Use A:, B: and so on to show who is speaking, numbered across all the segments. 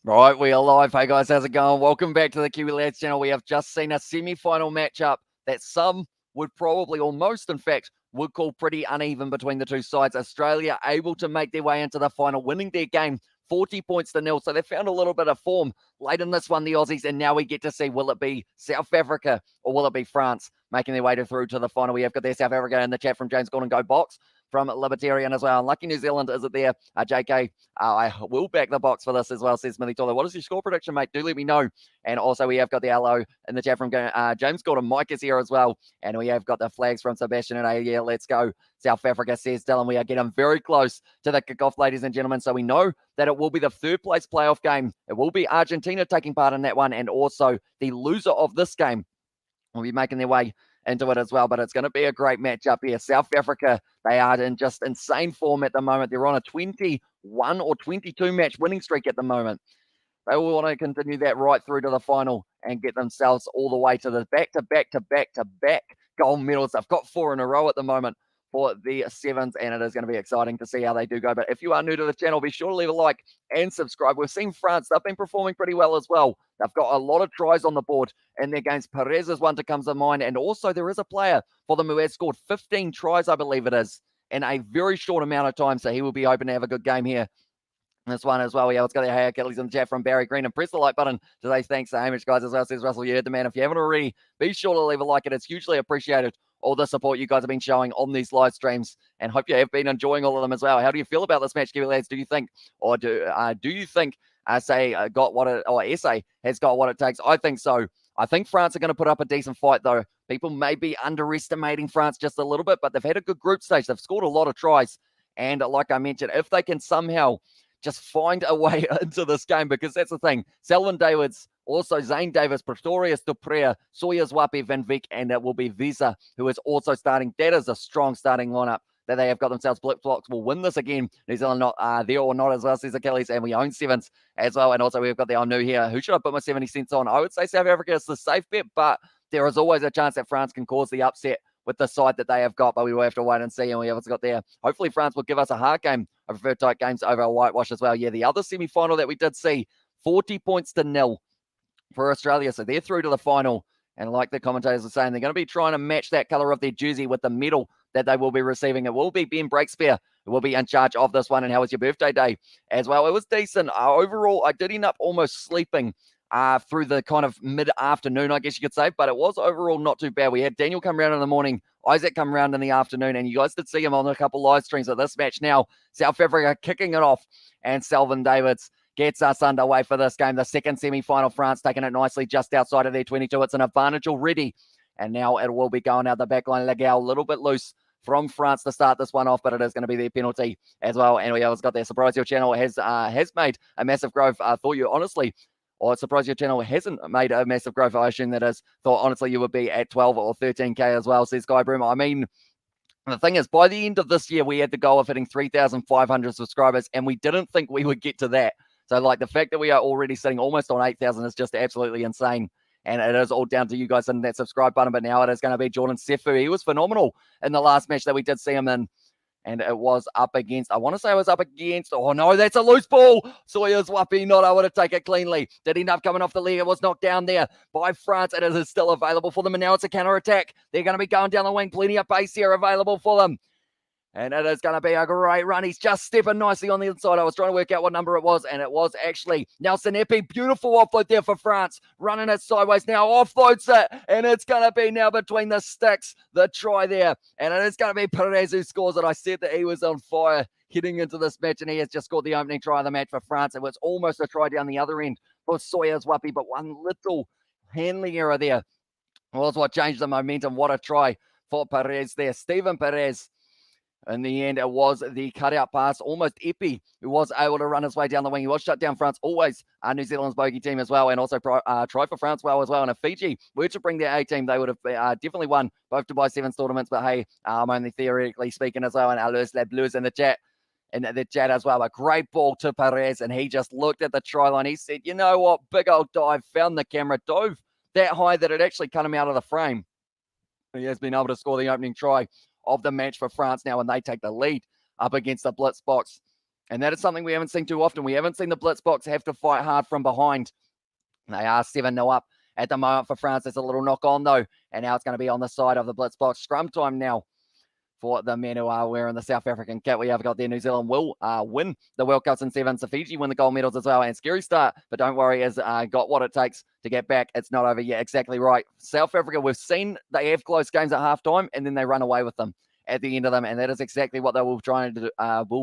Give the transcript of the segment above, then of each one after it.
A: Right, we are live. Hey guys, how's it going? Welcome back to the Kiwi Lads channel. We have just seen a semi-final matchup that some would probably, or most in fact, would call pretty uneven between the two sides. Australia able to make their way into the final, winning their game 40 points to nil. So they found a little bit of form late in this one, the Aussies, and now we get to see, will it be South Africa or will it be France making their way through to the final? We have got there South Africa in the chat from James Gordon, go Box, from Libertarian as well. Lucky New Zealand, is it there? JK, I will back the Box for this as well, says Smithy Toller. What is your score prediction, mate? Do let me know. And also, we have got the hello in the chat from James Gordon. Mike is here as well. And we have got the flags from Sebastian and A. Yeah, let's go. South Africa, says Dylan. We are getting very close to the kickoff, ladies and gentlemen. So we know that it will be the third place playoff game. It will be Argentina taking part in that one. And also, the loser of this game will be making their way into it as well. But it's going to be a great matchup here. South Africa, they are in just insane form at the moment. They're on a 21 or 22 match winning streak at the moment. They will want to continue that right through to the final and get themselves all the way to the back-to-back gold medals. They've got 4 in a row at the moment for the Sevens, and it is going to be exciting to see how they do go. But if you are new to the channel, be sure to leave a like and subscribe. We've seen France. They've been performing pretty well as well. They've got a lot of tries on the board in their games. Perez is one that comes to mind, and also there is a player for them who has scored 15 tries, I believe it is, in a very short amount of time, so he will be hoping to have a good game here. This one as well. Yeah, let's go there. Hey, Achilles in the chat from Barry Green. And press the like button to say thanks to Hamish, guys, as well, says Russell. You heard the man. If you haven't already, be sure to leave a like. It's hugely appreciated, all the support you guys have been showing on these live streams, and hope you have been enjoying all of them as well. How do you feel about this match, Kiwi lads? Do you think, or do you think, got what it, or SA has got what it takes? I think so. I think France are going to put up a decent fight, though. People may be underestimating France just a little bit, but they've had a good group stage. They've scored a lot of tries, and like I mentioned, if they can somehow just find a way into this game, because that's the thing. Selwyn Davids, also Zane Davis, Pretorius Duprea, Sawyers Wapi, Van Veek, and it will be Visa, who is also starting. That is a strong starting lineup that they have got themselves. Blip Blocks will win this again. New Zealand not there or not as well, says Achilles, and we own Sevens as well. And also we've got the I'm new here. Who should I put my 70 cents on? I would say South Africa is the safe bet, but there is always a chance that France can cause the upset with the side that they have got, but we will have to wait and see. And we have got there. Hopefully France will give us a hard game. I prefer tight games over a whitewash as well. Yeah, the other semi-final that we did see, 40 points to nil for Australia. So they're through to the final. And like the commentators are saying, they're going to be trying to match that color of their jersey with the medal that they will be receiving. It will be Ben Breakspear who will be in charge of this one. And how was your birthday day as well? It was decent. Overall, I did end up almost sleeping through the kind of mid-afternoon, I guess you could say, but it was overall not too bad. We had Daniel come around in the morning, Isaac come around in the afternoon, and you guys did see him on a couple live streams of this match. Now, South Africa kicking it off, and Selvin Davids gets us underway for this game. The second semi-final, France taking it nicely just outside of their 22. It's an advantage already, and now it will be going out the back line. Legal, a little bit loose from France to start this one off, but it is going to be their penalty as well. And we always got their surprise. Your channel has made a massive growth. I thought you honestly, or it's surprised your channel hasn't made a massive growth. I assume that is. Thought honestly you would be at 12 or 13K as well, says Guy Broom. I mean, the thing is, by the end of this year, we had the goal of hitting 3,500 subscribers, and we didn't think we would get to that. So, like, the fact that we are already sitting almost on 8,000 is just absolutely insane. And it is all down to you guys hitting that subscribe button. But now it is going to be Jordan Sefu. He was phenomenal in the last match that we did see him in. And it was up against, I want to say it was up against, oh no, that's a loose ball. Sawyers Wapi not able to take it cleanly. Did end up coming off the leg. It was knocked down there by France. It is still available for them. And now it's a counter attack. They're going to be going down the wing. Plenty of pace here available for them. And it is going to be a great run. He's just stepping nicely on the inside. I was trying to work out what number it was, and it was actually Nelson Epi. Beautiful offload there for France. Running it sideways now. Offloads it, and it's going to be now between the sticks. The try there. And it is going to be Perez who scores it. I said that he was on fire heading into this match, and he has just scored the opening try of the match for France. It was almost a try down the other end for Sawyers Wapi, but one little handling error there was what changed the momentum. What a try for Perez there. Steven Perez. In the end, it was the cutout pass, almost Epi, who was able to run his way down the wing. He was shut down France, always New Zealand's bogey team as well, and also try for France well as well. And if Fiji were to bring their A team, they would have definitely won both Dubai Sevens tournaments. But hey, I'm only theoretically speaking as well. And Alus La Blues in the chat as well. A great ball to Perez, and he just looked at the try line. He said, you know what, big old dive, found the camera, dove that high that it actually cut him out of the frame. He has been able to score the opening try of the match for France now, and they take the lead up against the blitz box. And that is something we haven't seen too often. We haven't seen the blitz box have to fight hard from behind. They are 7-0 up at the moment for France. There's a little knock on, though. And now it's going to be on the side of the blitz box. Scrum time now for the men who are wearing the South African kit. We have got there. New Zealand will win the World Cups in sevens. So Fiji win the gold medals as well. And scary start, but don't worry, has got what it takes to get back. It's not over yet. Exactly right. South Africa, we've seen they have close games at halftime, and then they run away with them at the end of them. And that is exactly what they will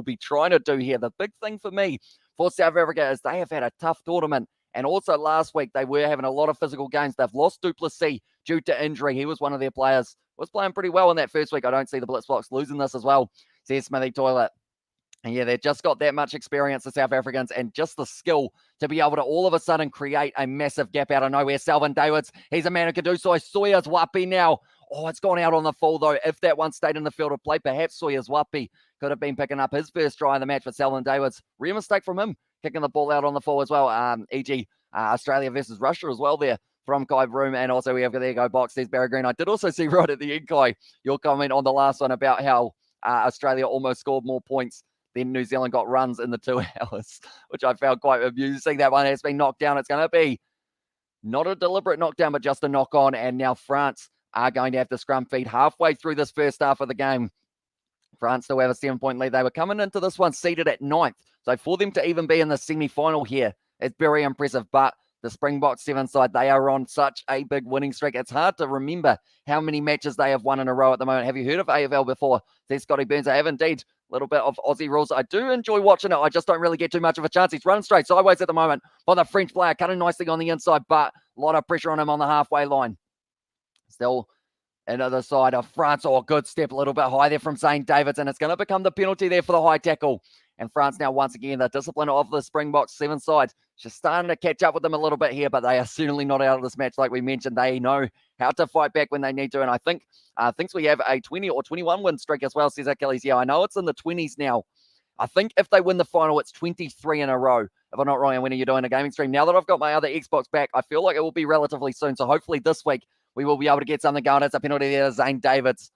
A: be trying to do here. The big thing for me for South Africa is they have had a tough tournament. And also last week, they were having a lot of physical games. They've lost Duplessis due to injury. He was one of their players. Was playing pretty well in that first week. I don't see the Blitzbox losing this as well, says Smithy Toilet. And yeah, they've just got that much experience, the South Africans, and just the skill to be able to all of a sudden create a massive gap out of nowhere. Selvin Davids, he's a man who can do so. Sawyer's Wapi now. Oh, it's gone out on the full, though. If that one stayed in the field of play, perhaps Sawyer's Wapi could have been picking up his first try in the match for Selvin Davids. Real mistake from him, kicking the ball out on the full as well. E.g., Australia versus Russia as well there from Kai Broom. And also we have, there you go, box, there's Barry Green. I did also see right at the end, Kai, your comment on the last one about how Australia almost scored more points than New Zealand got runs in the 2 hours, which I found quite amusing. That one has been knocked down. It's going to be not a deliberate knockdown, but just a knock on. And now France are going to have to scrum feed halfway through this first half of the game. France still have a 7-point lead. They were coming into this one seated at 9th. So for them to even be in the semi-final here, it's very impressive. But the Springboks 7 side, they are on such a big winning streak. It's hard to remember how many matches they have won in a row at the moment. Have you heard of AFL before? Says Scotty Burns. I have indeed. A little bit of Aussie rules. I do enjoy watching it. I just don't really get too much of a chance. He's running straight sideways at the moment by the French player, cutting nicely on the inside, but a lot of pressure on him on the halfway line. Still into the side of France. Oh, good step, a little bit high there from St. Davids, and it's going to become the penalty there for the high tackle. And France now, once again, the discipline of the Springboks 7 side, just starting to catch up with them a little bit here, but they are certainly not out of this match. Like we mentioned, they know how to fight back when they need to. And I think thinks we have a 20 or 21 win streak as well, says Achilles. Yeah, I know it's in the 20s now. I think if they win the final, it's 23 in a row. If I'm not wrong, and when you're doing a gaming stream. Now that I've got my other Xbox back, I feel like it will be relatively soon. So hopefully this week we will be able to get something going. It's a penalty there, Zane Davids.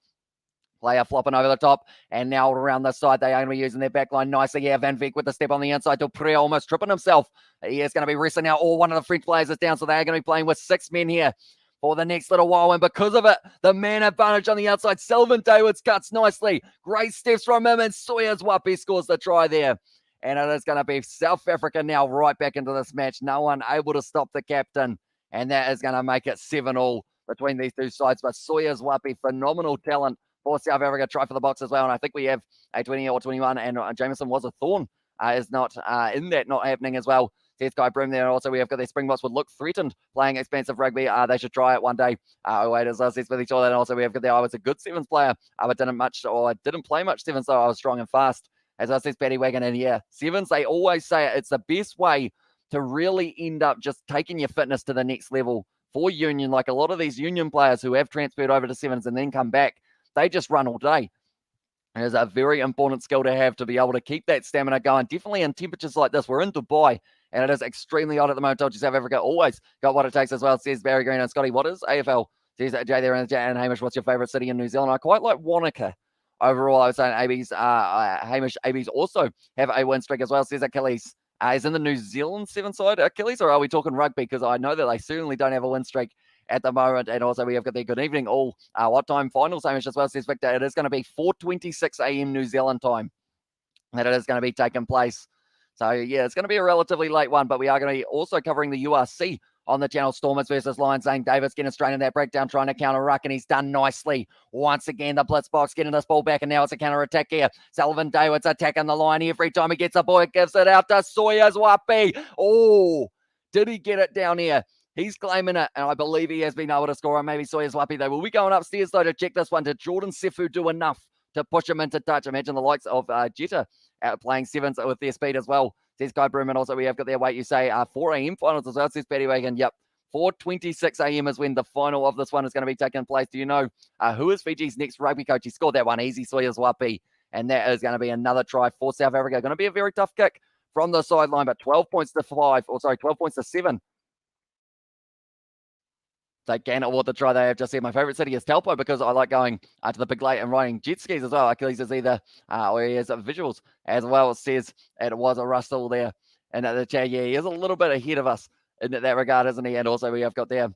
A: Player flopping over the top, and now around the side, they are going to be using their back line nicely. Yeah, Van Veek with the step on the inside. Dupré almost tripping himself. He is going to be wrestling now. All one of the French players is down, so they are going to be playing with 6 men here for the next little while. And because of it, the man advantage on the outside. Selvin Davids cuts nicely. Great steps from him, and Sawyer's Wapi scores the try there. And it is going to be South Africa now right back into this match. No one able to stop the captain, and that is going to make it 7-all between these two sides. But Sawyer's Wapi, phenomenal talent for South Africa, try for the box as well. And I think we have a 20 or 21, and Jameson was a thorn. Is not in that, not happening as well. There's Guy Broom there. And also, we have got their Springboks would look threatened playing expensive rugby. They should try it one day. Wait, as I said with each other. And also, we have got there. I was a good sevens player, but didn't play much sevens, so I was strong and fast. As I said, Paddy Wagon. And yeah, sevens, they always say it's the best way to really end up just taking your fitness to the next level for union. Like a lot of these union players who have transferred over to sevens and then come back, they just run all day. It is a very important skill to have to be able to keep that stamina going. Definitely in temperatures like this. We're in Dubai, and it is extremely hot at the moment. Told you South Africa always got what it takes as well, says Barry Green. And Scotty, what is AFL? Says Jay there, and Hamish, what's your favourite city in New Zealand? I quite like Wanaka. Overall, I was saying Hamish, ABs also have a win streak as well, says Achilles. Is in the New Zealand 7 side, Achilles, or are we talking rugby? Because I know that they certainly don't have a win streak at the moment. And also we have got the good evening all. What time finals, Hamish, as well, says Victor. It is going to be 4:26 a.m. New Zealand time that it is going to be taking place. So yeah, it's going to be a relatively late one, but we are going to be also covering the URC on the channel. Stormers versus Lions. Zane Davids getting straight in that breakdown, trying to counter ruck, and he's done nicely. Once again, the blitz box getting this ball back, and now it's a counter attack here. Selvin Davids attacking the line every time he gets a ball. It gives it out to Sawyer's Wapi. Oh, did he get it down here? He's claiming it, and I believe he has been able to score on maybe Sawyer's Wapi. They will be going upstairs, though, to check this one. Did Jordan Sefu do enough to push him into touch? Imagine the likes of Jetta out playing sevens with their speed as well. Says Guy Broom, and also we have got their, wait, you say 4 a.m. finals as well, says Paddy Wagon. Yep, 4:26 a.m. is when the final of this one is going to be taking place. Do you know who is Fiji's next rugby coach? He scored that one easy, Sawyer's Wapi, and that is going to be another try for South Africa. Going to be a very tough kick from the sideline, but 12 points to 7. Take Ghana what the try they have just said. My favourite city is Taupo because I like going to the big lake and riding jet skis as well. Achilles is either, or he has visuals as well. It says it was a Russell there. And the chat, yeah, he is a little bit ahead of us in that regard, isn't he? And also we have got there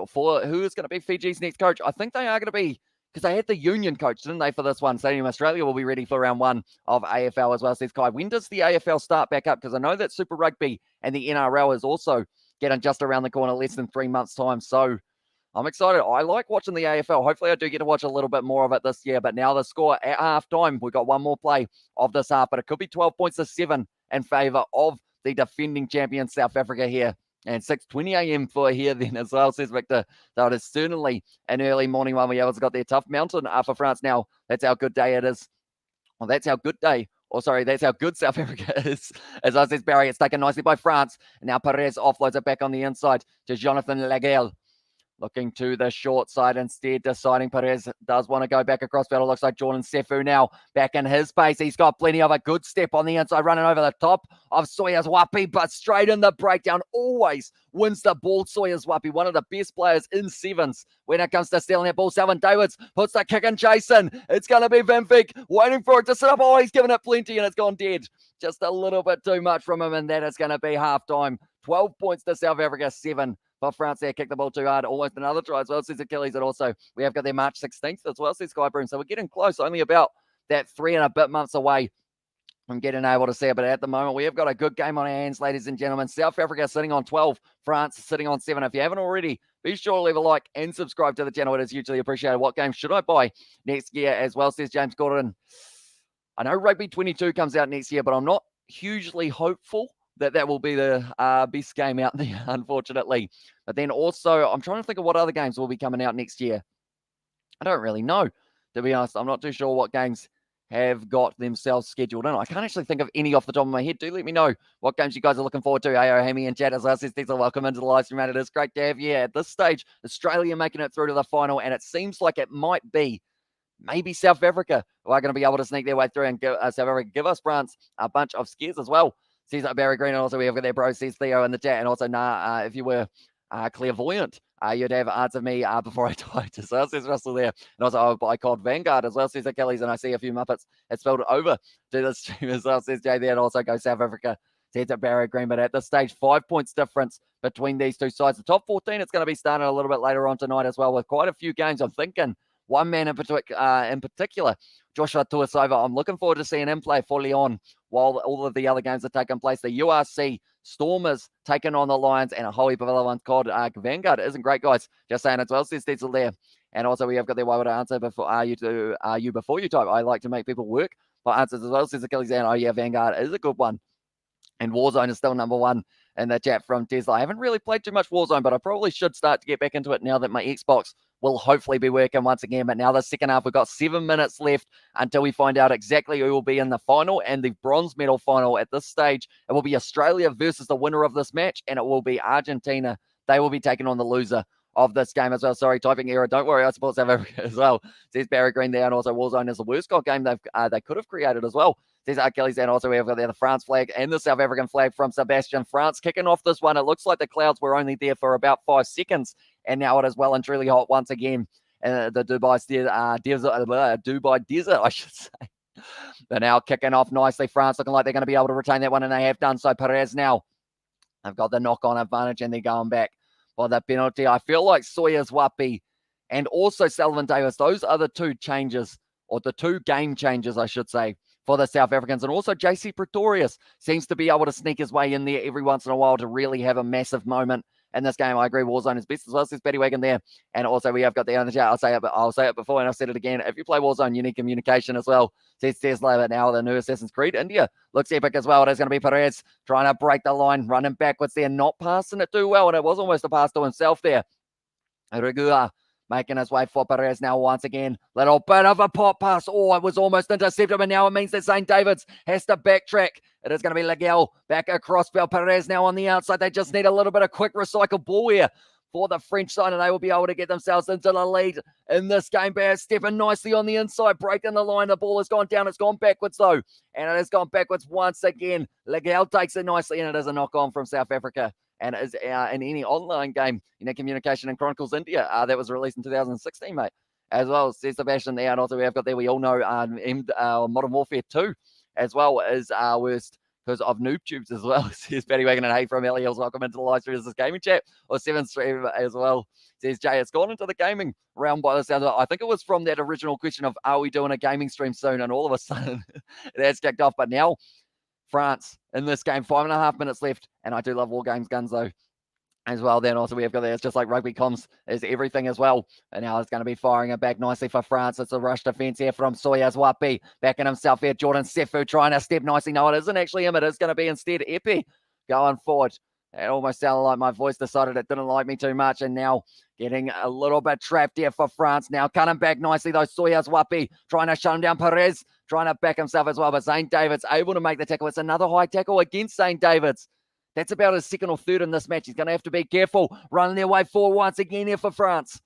A: for who is going to be Fiji's next coach. I think they are going to be, because they had the union coach, didn't they, for this one? Stadium Australia will be ready for round one of AFL as well, says Kai. When does the AFL start back up? Because I know that Super Rugby and the NRL is also getting just around the corner, less than 3 months' time. So I'm excited. I like watching the AFL. Hopefully I do get to watch a little bit more of it this year. But now the score at halftime, we've got one more play of this half, but it could be 12 points to 7 in favour of the defending champion South Africa here. And 6:20 a.m. for here then as well, says Victor. So it is certainly an early morning one. We also got their tough mountain for France now. That's how good day it is. Well, that's how good day. Or sorry, that's how good South Africa is. As I says, Barry, it's taken nicely by France. And now Perez offloads it back on the inside to Jonathan Lagel. Looking to the short side instead, deciding Perez does want to go back across field. It looks like Jordan Sefu now back in his pace. He's got plenty of a good step on the inside, running over the top of Sawyers Wapi, but straight in the breakdown. Always wins the ball, Sawyers Wapi, one of the best players in sevens when it comes to stealing that ball. Selvin Davids puts the kick and chase in. It's going to be Van Beek waiting for it to sit up. Oh, he's given it plenty and it's gone dead. Just a little bit too much from him, and that is going to be halftime. 12 points to South Africa, 7. But France there kicked the ball too hard. Almost another try as well, says Achilles. And also, we have got their March 16th as well, says Skybroom. So we're getting close, only about that 3 and a bit months away from getting able to see it. But at the moment, we have got a good game on our hands, ladies and gentlemen. South Africa sitting on 12, France sitting on 7. If you haven't already, be sure to leave a like and subscribe to the channel. It is hugely appreciated. What game should I buy next year as well, says James Gordon. I know Rugby 22 comes out next year, but I'm not hugely hopeful that will be the best game out there, unfortunately. But then also, I'm trying to think of what other games will be coming out next year. I don't really know, to be honest. I'm not too sure what games have got themselves scheduled in. I can't actually think of any off the top of my head. Do let me know what games you guys are looking forward to. Ayo, Hammy and Chad, as I said, welcome into the live stream, man. It is great to have you at this stage. Australia making it through to the final, and it seems like it might be maybe South Africa who are going to be able to sneak their way through and give South Africa give us France a bunch of scares as well. Says Barry Green, and also we have got their bro, says Theo in the chat, and also if you were clairvoyant, you'd have answered me before I died as well, says Russell there. And also I called Vanguard as well, says Achilles, and I see a few Muppets had spelled it over to the stream as well, says Jay there, and also go South Africa, says Barry Green. But at this stage, 5 points difference between these two sides. The top 14, it's going to be starting a little bit later on tonight as well with quite a few games. I'm thinking one man in particular, Joshua Tuasova. I'm looking forward to seeing him play for Lyon while all of the other games are taking place. The URC Stormers taking on the Lions, and a whole heap of other ones called Vanguard. It isn't great, guys. Just saying as well, says Stencil there. And also we have got their why would I answer before you before you type. I like to make people work by answers as well, says Achilles. And oh yeah, Vanguard is a good one. And Warzone is still number 1 in the chat from Tesla. I haven't really played too much Warzone, but I probably should start to get back into it now that my Xbox will hopefully be working once again. But now the second half, we've got 7 minutes left until we find out exactly who will be in the final and the bronze medal final. At this stage, it will be Australia versus the winner of this match, and it will be Argentina. They will be taking on the loser of this game as well. Sorry, typing error. Don't worry, I support South Africa as well. Says Barry Green there, and also Warzone is the worst God game they could have created as well. Says Achilles, and also we have got there the France flag and the South African flag from Sebastian. France kicking off this one. It looks like the clouds were only there for about 5 seconds, and now it is well and truly hot once again. The Dubai desert, I should say. They're now kicking off nicely. France looking like they're going to be able to retain that one, and they have done so. Perez now, they've got the knock-on advantage, and they're going back for the penalty. I feel like Sawyers Wapi and also Selvin Davis, those are the two changes, or the two game changers, I should say, for the South Africans. And also JC Pretorius seems to be able to sneak his way in there every once in a while to really have a massive moment in this game. I agree, Warzone is best as well, says Betty Wagon there. And also we have got there in the chat, I'll say it before and I've said it again. If you play Warzone, you need communication as well, says Tesla. But now the new Assassin's Creed India looks epic as well. It is going to be Perez trying to break the line, running backwards there, not passing it too well. And it was almost a pass to himself there. Regua making his way for Perez now once again. Little bit of a pop pass. Oh, it was almost intercepted, but now it means that St. David's has to backtrack. It is going to be Lagel back across field. Perez now on the outside. They just need a little bit of quick recycle ball here for the French side, and they will be able to get themselves into the lead in this game. Bear stepping nicely on the inside, breaking the line. The ball has gone down. It's gone backwards, though, and it has gone backwards once again. Lagel takes it nicely, and it is a knock-on from South Africa. and is in any online game in Communication and Chronicles India that was released in 2016, mate. As well, says Sebastian there, and also we have got there, we all know Modern Warfare 2 as well is worst because of noob tubes as well. Says Paddy Wagon and Hey from Eliel's. Welcome into the live stream. This is gaming chat or 7th stream as well. Says Jay, it's gone into the gaming round by the sound of it. I think it was from that original question of, are we doing a gaming stream soon? And all of a sudden, that's kicked off. But now, France in this game, 5.5 minutes left. And I do love War Games guns, though, as well. Then also we have got there, it's just like rugby comms is everything as well. And now it's going to be firing it back nicely for France. It's a rush defense here from Soyaz Wapi. Backing himself here, Jordan Sefu trying to step nicely. No, it isn't actually him. It is going to be instead Epi going forward. It almost sounded like my voice decided it didn't like me too much. And now getting a little bit trapped here for France. Now cutting back nicely, though. Soyaz Wapi trying to shut him down. Perez trying to back himself as well. But Zane Davids able to make the tackle. It's another high tackle against Zane Davids. That's about his second or third in this match. He's going to have to be careful. Running their way forward once again here for France.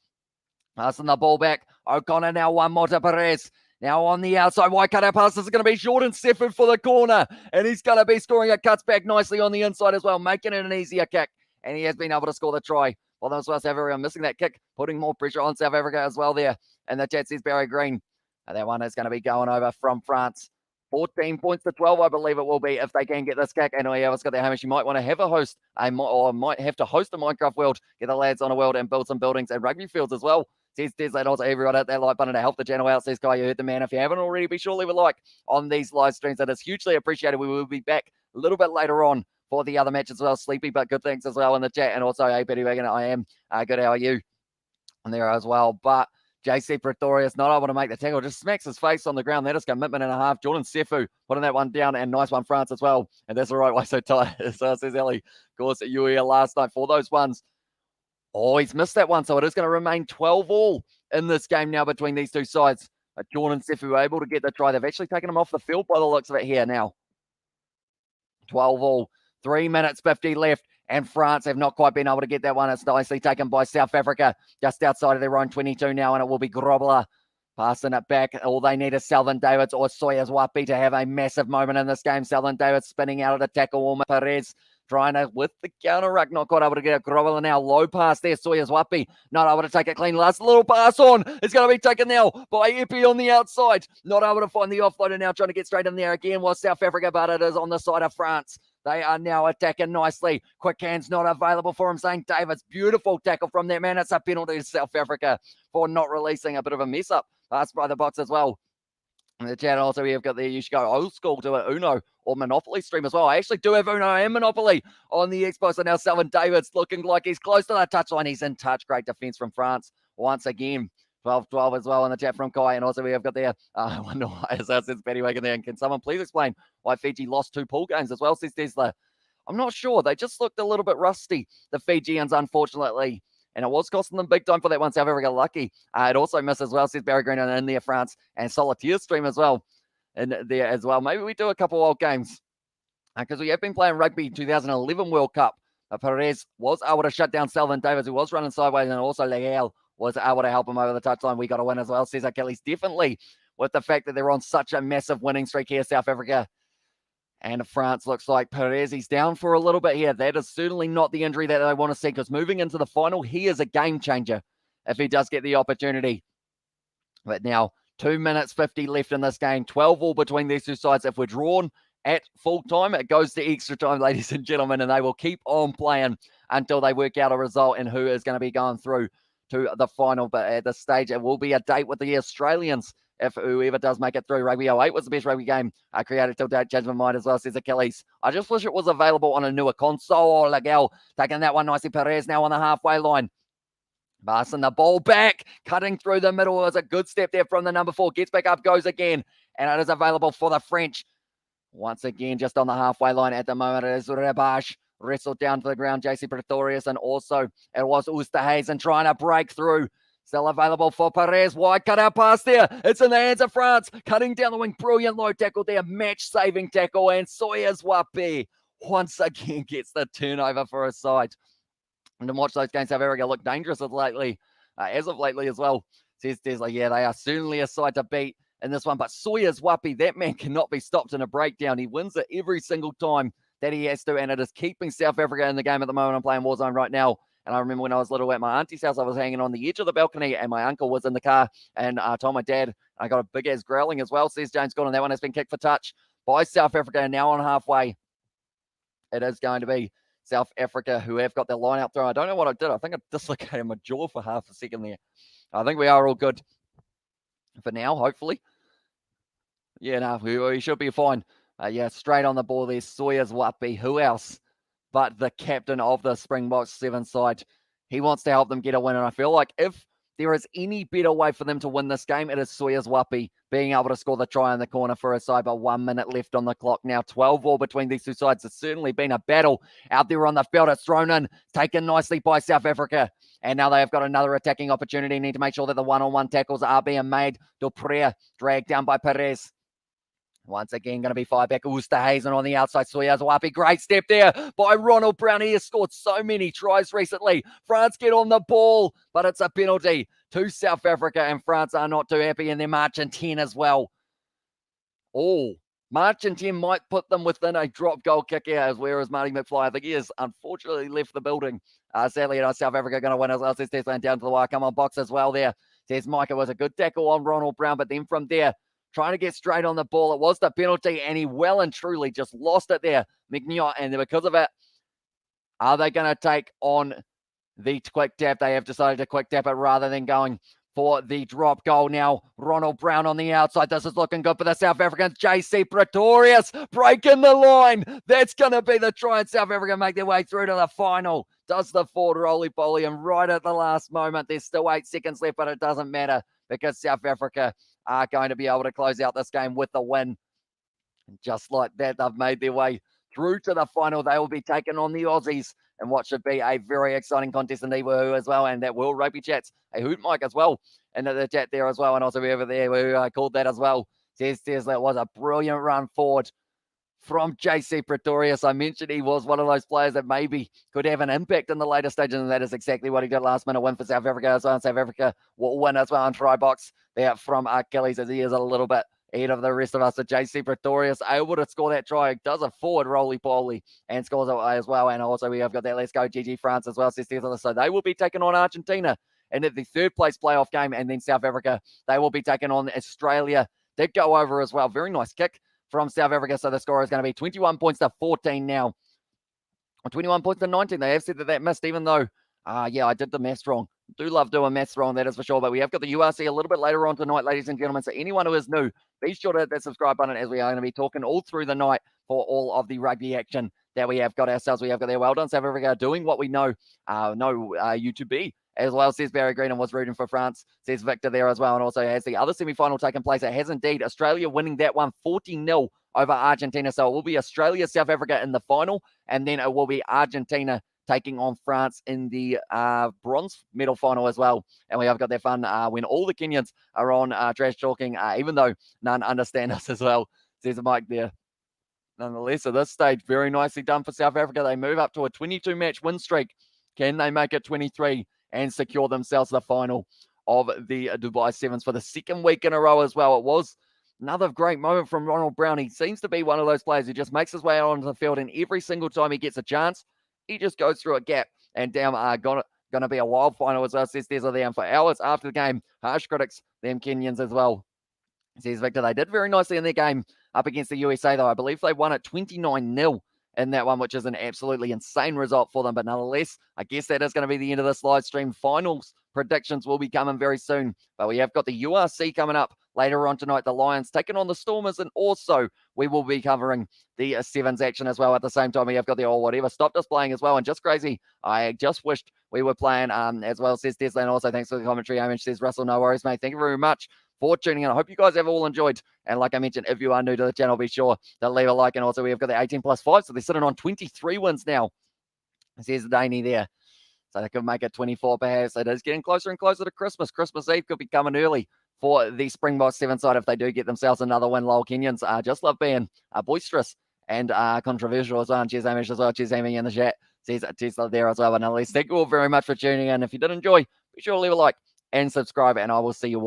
A: Passing the ball back. O'Connor now one more to Perez. Now on the outside, wide cutout pass. This is going to be Jordan Sefu for the corner. And he's going to be scoring. It cuts back nicely on the inside as well, making it an easier kick. And he has been able to score the try. Well, that was South Africa missing that kick, putting more pressure on South Africa as well there. And the chat says Barry Green. And that one is going to be going over from France. 14 points to 12, I believe it will be, if they can get this kick. And yeah, it's got there, Hamish. You might want to have a host, or might have to host a Minecraft world, get the lads on a world and build some buildings and rugby fields as well. Says Deslade, also everyone hit that like button to help the channel out. Says Guy, you heard the man. If you haven't already, be sure to leave a like on these live streams. That is hugely appreciated. We will be back a little bit later on for the other match as well. Sleepy, but good things as well in the chat. And also, hey, Petty Wagon, I am good. How are you? And there as well. But JC Pretorius not able to make the tackle, just smacks his face on the ground. That is commitment and a half. Jordan Sefu putting that one down, and nice one, France, as well. And that's the right way, so tight. So says Ellie. Of course, you were here last night for those ones. Oh, he's missed that one, so it is going to remain 12-all in this game now between these two sides. Jordan Sefu able to get the try. They've actually taken him off the field by the looks of it here now. 12-all, 3 minutes 50 left. And France have not quite been able to get that one. It's nicely taken by South Africa, just outside of their own 22 now, and it will be Grobler passing it back. All they need is Selvin Davids or Soyaz Wapi to have a massive moment in this game. Selvin Davids spinning out of the tackle. Omar Perez trying to, with the counter ruck, not quite able to get it. Grobler now, low pass there. Soyaz Wapi not able to take it clean. Last little pass on. It's going to be taken now by Epi on the outside. Not able to find the offloader now, trying to get straight in there again was South Africa, but it is on the side of France. They are now attacking nicely. Quick hands not available for him. St. David's beautiful tackle from that man. It's a penalty to South Africa for not releasing. A bit of a mess up. Pass by the box as well. In the chat also, we have got there, you should go old school to an Uno or Monopoly stream as well. I actually do have Uno and Monopoly on the Xbox. So now Selvin Davids looking like he's close to the touchline. He's in touch. Great defense from France once again. 12-12 as well in the chat from Kai. And also we have got there, I wonder why, as I said, Petty Wagon there. And can someone please explain why Fiji lost 2 pool games as well, says Tesla. I'm not sure. They just looked a little bit rusty, the Fijians, unfortunately. And it was costing them big time for that one. South Africa lucky. It also missed as well, says Barry Green in there, France. And Solitaire stream as well in there as well. Maybe we do a couple of old games. Because we have been playing rugby 2011 World Cup. Perez was able to shut down Selvin Davids, who was running sideways, and also Legal was able to help him over the touchline. We got a win as well, says Achilles. Definitely with the fact that they're on such a massive winning streak here, South Africa. And France looks like Perez, he's down for a little bit here. That is certainly not the injury that they want to see, because moving into the final, he is a game changer if he does get the opportunity. But now, 2 minutes 50 left in this game. 12-all between these two sides. If we're drawn at full time, it goes to extra time, ladies and gentlemen, and they will keep on playing until they work out a result and who is going to be going through to the final. But at this stage, it will be a date with the Australians if whoever does make it through. Rugby 08 was the best rugby game created till date. Change my mind as well, says Achilles. I just wish it was available on a newer console. Legal taking that one nicely. Perez now on the halfway line. Passing the ball back, cutting through the middle. It was a good step there from the number 4. Gets back up, goes again. And it is available for the French. Once again, just on the halfway line at the moment, it is Rebash. Wrestled down to the ground, JC Pretorius, and also it was Oosterhuizen trying to break through. Still available for Perez. Wide cut out pass there. It's in the hands of France. Cutting down the wing. Brilliant low tackle there. Match-saving tackle. And Soyaz Wapi once again gets the turnover for his side. And to watch those games, South Africa look dangerous as of lately as well. Says Tesla, yeah, they are certainly a side to beat in this one. But Soyaz Wapi, that man cannot be stopped in a breakdown. He wins it every single time that he has to, and it is keeping South Africa in the game at the moment. I'm playing Warzone right now, and I remember when I was little at my auntie's house, I was hanging on the edge of the balcony, and my uncle was in the car, and I told my dad, I got a big-ass growling as well, says James Gordon. That one has been kicked for touch by South Africa, and now on halfway. It is going to be South Africa who have got their line-out throw. I don't know what I did. I think I dislocated my jaw for half a second there. I think we are all good for now, hopefully. Yeah, no, we should be fine. Yeah, straight on the ball there, Sawyers Wapi. Who else but the captain of the Springboks 7 side? He wants to help them get a win, and I feel like if there is any better way for them to win this game, it is Sawyers Wapi being able to score the try in the corner for his side, but 1 minute left on the clock now. 12-all between these two sides. It's certainly been a battle out there on the field. It's thrown in, taken nicely by South Africa. And now they have got another attacking opportunity. Need to make sure that the one-on-one tackles are being made. Dupré dragged down by Perez. Once again, going to be fired back. Oosterhuizen on the outside. Sawyers Wapi. Great step there by Ronald Brown. He has scored so many tries recently. France get on the ball, but it's a penalty to South Africa, and France are not too happy, and they're marching 10 as well. Oh, marching 10 might put them within a drop goal kick here, whereas Marty McFly, I think he has unfortunately left the building. Sadly, South Africa going to win as well. Says Tesla down to the wire. Come on, box as well there. Says Micah was a good tackle on Ronald Brown, but then from there, trying to get straight on the ball. It was the penalty, and he well and truly just lost it there, McNeil. And because of it, are they going to take on the quick tap? They have decided to quick tap it rather than going for the drop goal. Now, Ronald Brown on the outside. This is looking good for the South Africans. JC Pretorius breaking the line. That's going to be the try, and South Africa make their way through to the final. Does the forward roly-poly, and right at the last moment, there's still 8 seconds left, but it doesn't matter because South Africa are going to be able to close out this game with the win. And just like that, they've made their way through to the final. They will be taking on the Aussies and what should be a very exciting contest in Ewu as well. And that World Rugby Chat's a hoot mic as well in the chat there as well. And also over there, we called that as well. Says that was a brilliant run forward from JC Pretorius. I mentioned he was one of those players that maybe could have an impact in the later stages, and that is exactly what he did. Last minute win for South Africa as well. And South Africa will win as well in try box there from Achilles, as he is a little bit ahead of the rest of us. So JC Pretorius able to score that try. Does a forward roly-poly and scores it as well. And also we have got that Let's Go GG France as well. So they will be taking on Argentina in the third place playoff game. And then South Africa, they will be taking on Australia. Did go over as well. Very nice kick from South Africa. So the score is going to be 21 points to 14 now. Or 21 points to 19. They have said that missed, even though, yeah, I did the maths wrong. Do love doing maths wrong, that is for sure. But we have got the URC a little bit later on tonight, ladies and gentlemen. So anyone who is new, be sure to hit that subscribe button, as we are going to be talking all through the night for all of the rugby action that we have got ourselves. We have got there. Well done, South Africa, doing what we know you to be. As well, says Barry Green, and was rooting for France, says Victor there as well. And also has the other semi-final taken place. It has indeed. Australia winning that one 40-0 over Argentina. So it will be Australia, South Africa in the final, and then it will be Argentina taking on France in the bronze medal final as well. And we have got that fun when all the Kenyans are on trash talking, even though none understand us as well, says Mike there. Nonetheless, at this stage, very nicely done for South Africa. They move up to a 22-match win streak. Can they make it 23 and secure themselves the final of the Dubai Sevens for the second week in a row as well? It was another great moment from Ronald Brown. He seems to be one of those players who just makes his way onto the field, and every single time he gets a chance, he just goes through a gap. And down going to be a wild final as well. Says there's there for hours after the game. Harsh critics, them Kenyans as well. Says Victor, they did very nicely in their game up against the USA, though. I believe they won at 29-0 in that one, which is an absolutely insane result for them. But nonetheless, I guess that is going to be the end of this live stream. Finals predictions will be coming very soon. But we have got the URC coming up later on tonight. The Lions taking on the Stormers, and also we will be covering the Sevens action as well at the same time. We have got the whatever stopped us playing as well. And just crazy, I just wished we were playing as well, says Tesla. And also thanks for the commentary, Amish, says Russell. No worries, mate. Thank you very much for tuning in. I hope you guys have all enjoyed. And like I mentioned, if you are new to the channel, be sure to leave a like. And also we have got the 18+5, so they're sitting on 23 wins now. Says Daney there. So they could make it 24 perhaps. It is getting closer and closer to Christmas. Christmas Eve could be coming early for the Springboks 7 side if they do get themselves another win. Lol Kenyans just love being boisterous and controversial as well. And cheers, Amish, as well. Cheers, Amy, in the chat. Says Tesla there as well. But nonetheless, thank you all very much for tuning in. If you did enjoy, be sure to leave a like and subscribe, and I will see you all.